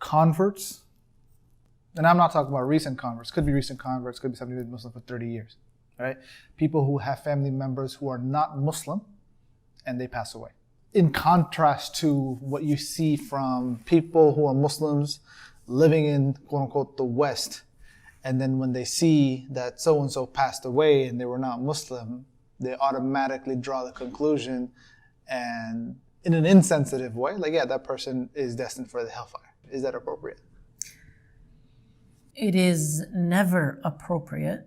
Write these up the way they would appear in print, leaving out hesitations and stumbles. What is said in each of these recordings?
converts, and I'm not talking about recent converts, could be recent converts, could be somebody who's been Muslim for 30 years, right? People who have family members who are not Muslim and they pass away. In contrast to what you see from people who are Muslims living in, quote unquote, the West, and then when they see that so-and-so passed away and they were not Muslim, they automatically draw the conclusion, and in an insensitive way, like, yeah, that person is destined for the hellfire. Is that appropriate? It is never appropriate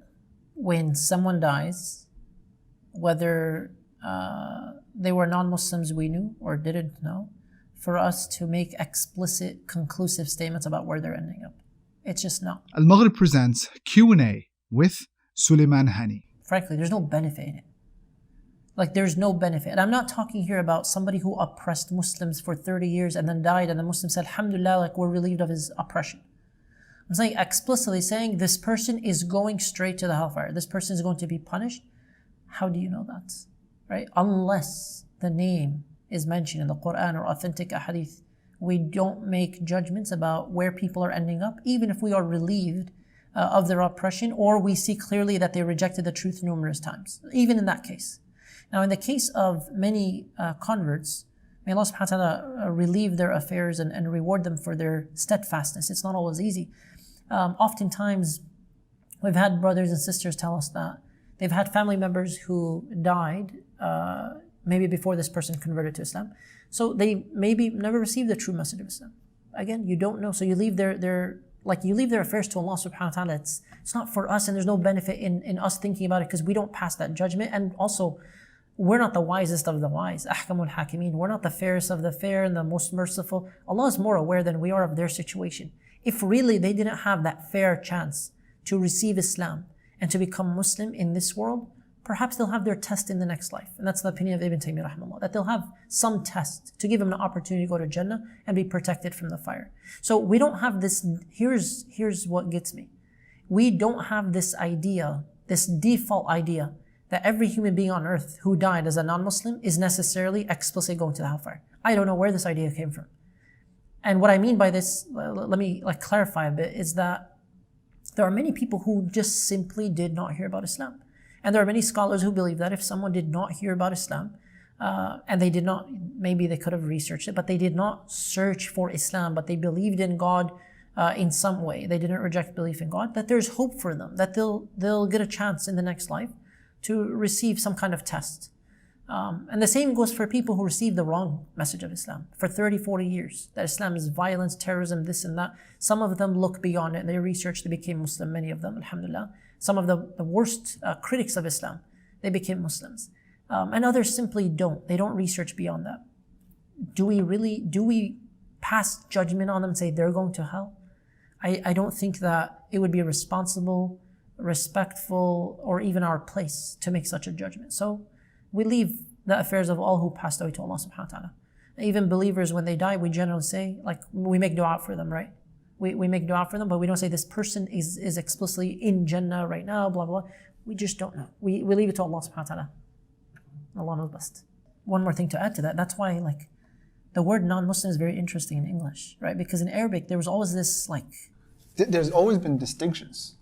when someone dies, whether they were non-Muslims we knew or didn't know, for us to make explicit, conclusive statements about where they're ending up. It's just not. AlMaghrib presents Q&A with Suleiman Hani. Frankly, there's no benefit in it. Like, there's no benefit. And I'm not talking here about somebody who oppressed Muslims for 30 years and then died, and the Muslims said, alhamdulillah, like, we're relieved of his oppression. I'm saying, explicitly saying, this person is going straight to the hellfire. This person is going to be punished. How do you know that? Right? Unless the name is mentioned in the Quran or authentic ahadith, we don't make judgments about where people are ending up, even if we are relieved of their oppression, or we see clearly that they rejected the truth numerous times, even in that case. Now, in the case of many converts, may Allah subhanahu wa ta'ala relieve their affairs and reward them for their steadfastness. It's not always easy. Oftentimes, we've had brothers and sisters tell us that they've had family members who died maybe before this person converted to Islam. So they maybe never received the true message of Islam. Again, you don't know. So you leave their affairs to Allah subhanahu wa ta'ala. It's not for us, and there's no benefit in us thinking about it, because we don't pass that judgment. And also, we're not the wisest of the wise. Ahkamul Hakimeen. We're not the fairest of the fair and the most merciful. Allah is more aware than we are of their situation. If really they didn't have that fair chance to receive Islam and to become Muslim in this world, perhaps they'll have their test in the next life. And that's the opinion of Ibn Taymiyyah rahimahullah, that they'll have some test to give them an opportunity to go to Jannah and be protected from the fire. So we don't have this, here's what gets me. We don't have this idea, this default idea, that every human being on earth who died as a non-Muslim is necessarily explicitly going to the hellfire. I don't know where this idea came from. And what I mean by this, let me clarify a bit, is that there are many people who just simply did not hear about Islam. And there are many scholars who believe that if someone did not hear about Islam, and they did not, maybe they could have researched it, but they did not search for Islam, but they believed in God in some way, they didn't reject belief in God, that there's hope for them, that they'll get a chance in the next life to receive some kind of test. And the same goes for people who receive the wrong message of Islam for 30, 40 years, that Islam is violence, terrorism, this and that. Some of them look beyond it. They researched, they became Muslim, many of them, alhamdulillah. Some of the worst critics of Islam, they became Muslims. And others simply don't. They don't research beyond that. Do we pass judgment on them and say they're going to hell? I don't think that it would be responsible, respectful, or even our place to make such a judgment. So we leave the affairs of all who passed away to Allah subhanahu wa ta'ala. Even believers, when they die, we generally say, we make dua for them, right? We make dua for them, but we don't say this person is explicitly in Jannah right now, blah, blah. We just don't know. We leave it to Allah subhanahu wa ta'ala. Allah knows best. One more thing to add to that, that's why the word non-Muslim is very interesting in English, right? Because in Arabic, there was always this There's always been distinctions.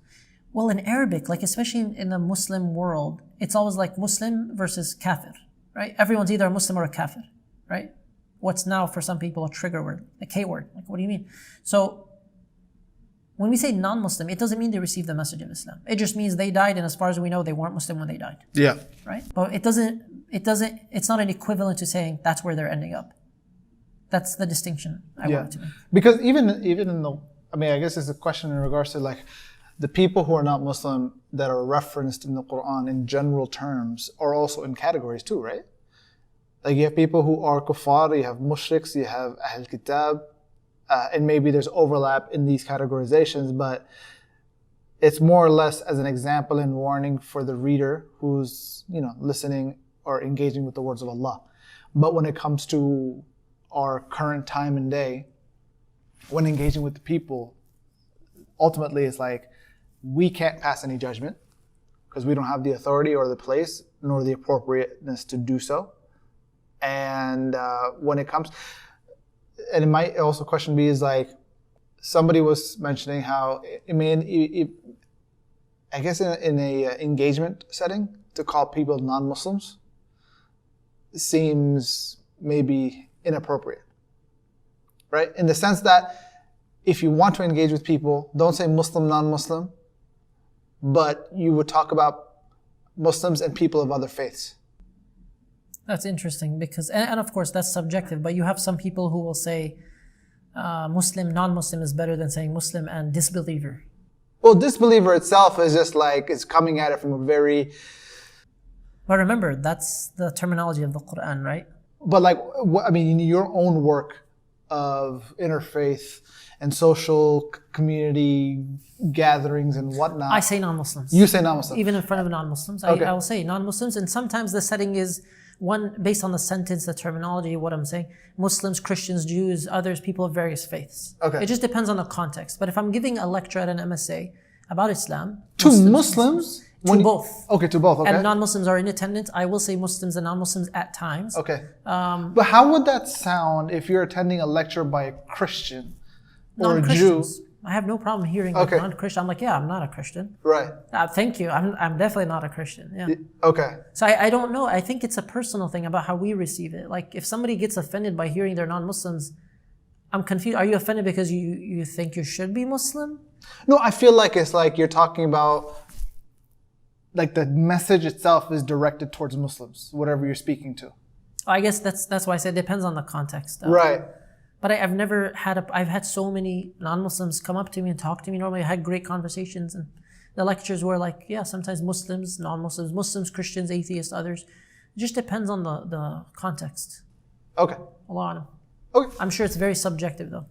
Well, in Arabic, especially in the Muslim world, it's always Muslim versus kafir, right? Everyone's either a Muslim or a kafir, right? What's now for some people a trigger word, a K word. What do you mean? So when we say non-Muslim, it doesn't mean they received the message of Islam. It just means they died, and as far as we know, they weren't Muslim when they died. Yeah. Right? But it's not an equivalent to saying that's where they're ending up. That's the distinction I wanted to make. Because even in the, I guess it's a question in regards to the people who are not Muslim that are referenced in the Quran in general terms are also in categories too, right? You have people who are kuffar, you have mushriks, you have Ahl Kitab, and maybe there's overlap in these categorizations, but it's more or less as an example and warning for the reader who's, listening or engaging with the words of Allah. But when it comes to our current time and day, when engaging with the people, ultimately it's we can't pass any judgment because we don't have the authority or the place nor the appropriateness to do so. And when it comes, and it might also question be is somebody was mentioning how, I mean, I guess in a engagement setting, to call people non-Muslims seems maybe inappropriate, right? In the sense that if you want to engage with people, don't say Muslim, non-Muslim, but you would talk about Muslims and people of other faiths. That's interesting because, and of course that's subjective, but you have some people who will say Muslim, non-Muslim is better than saying Muslim and disbeliever. Well, disbeliever itself is just like, it's coming at it from a very... But remember, that's the terminology of the Quran, right? But like, I mean, in your own work of interfaith and social community gatherings and whatnot. I say non-Muslims. You say non-Muslims. Even in front of non-Muslims, Okay. I will say non-Muslims. And sometimes the setting is one, based on the sentence, the terminology, what I'm saying. Muslims, Christians, Jews, others, people of various faiths. Okay. It just depends on the context. But if I'm giving a lecture at an MSA about Islam. To Muslims? To both. Okay, to both, okay. And non-Muslims are in attendance. I will say Muslims and non-Muslims at times. Okay. But how would that sound if you're attending a lecture by a Christian or a Jew? Non-Christians. I have no problem hearing Okay. non-Christian. I'm like, yeah, I'm not a Christian. Right. Thank you. I'm definitely not a Christian. Yeah. Okay. So I don't know. I think it's a personal thing about how we receive it. Like if somebody gets offended by hearing they're non-Muslims, I'm confused. Are you offended because you think you should be Muslim? No, I feel like it's like you're talking about, like the message itself is directed towards Muslims, whatever you're speaking to. I guess that's why I said it depends on the context. Right. But I've never had I've had so many non-Muslims come up to me and talk to me. Normally I had great conversations and the lectures were like, yeah, sometimes Muslims, non-Muslims, Muslims, Christians, atheists, others. It just depends on the context. Okay. Allah Alam. Okay. I'm sure it's very subjective though.